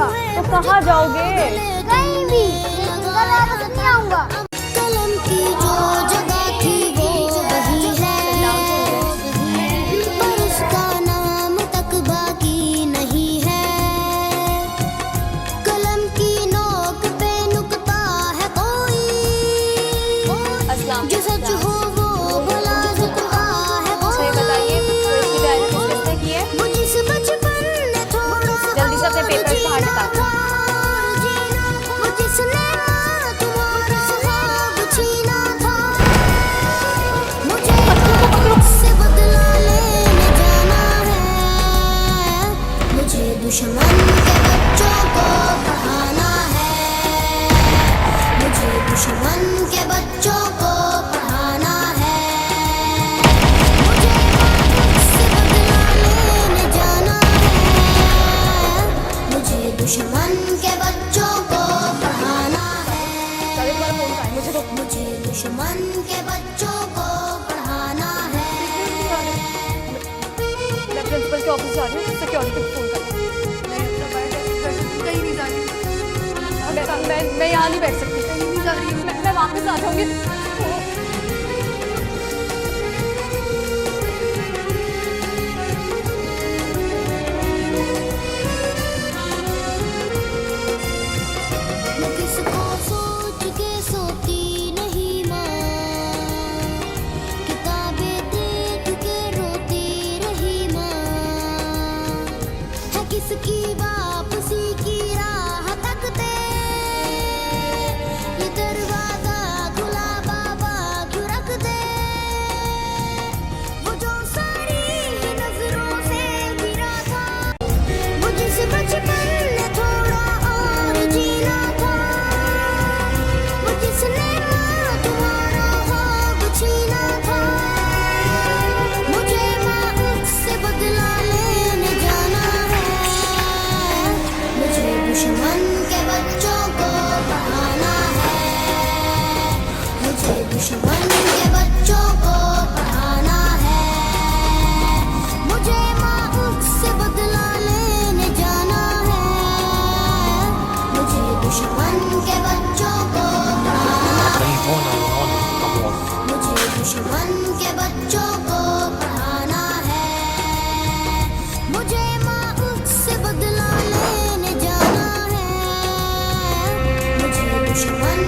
आऊंगा। तो कहाँ जाओगे? कहीं भी, लेकिन कल वापस नहीं आऊंगा। कलम की जो जगह थी वो वही है, पर उसका नाम तक बाकी नहीं है। कलम की नोक पे नुक्ता है कोई, जो सच हो वो भला जुतवा है कोई। बताइए इसकी तैयारी किसने की है? वो जिस बचपन में थोड़ा जल्दी से अपने पेपर बाहर निकाल। वो जिसने तुम्हारा ख्वाब छीना था, मुझे से बदला लेने जाना है। मुझे दुश्मन के बच्चों को पढ़ाना है, मुझे दुश्मन के बच्चों को पढ़ाना है। मुझे से बदला लेने जाना है, मुझे दुश्मन के बच्चों को पढ़ाना है। मुझे दुश्मन के बच्चों को पढ़ाना है। मैं प्रिंसिपल के ऑफिस जा रही हूँ, सिक्योरिटी को फोन करना। कहीं नहीं जा रही, मैं यहाँ नहीं बैठ सकती। कहीं नहीं जा रही हूँ। मैं वापस आ जाऊंगी। मैं किसको सोच के सोती नहीं माँ, किताबें देख के रोती रही माँ। है किसकी वापसी की राह तकते, ये दरवाजा खुला बाबा क्यों रख दे। वो जो सारी नजरों से गिरा था, वो जिस बचपन में थोड़ा और जीना था, वो जिसने तुम्हारा ख्वाब छीना था, मुझे उससे बदला लेने जाना है। मुझे दुश्मन के बच्चों को पढ़ाना है, मुझे दुश्मन के बच्चों को पढ़ाना है। मुझे उससे बदला लेने जाना है, मुझे दुश्मन के बच्चों को पढ़ाना है, मुझे दुश्मन के बच्चों को पढ़ाना है। मुझे उससे बदला लेने जाना है, मुझे दुश्मन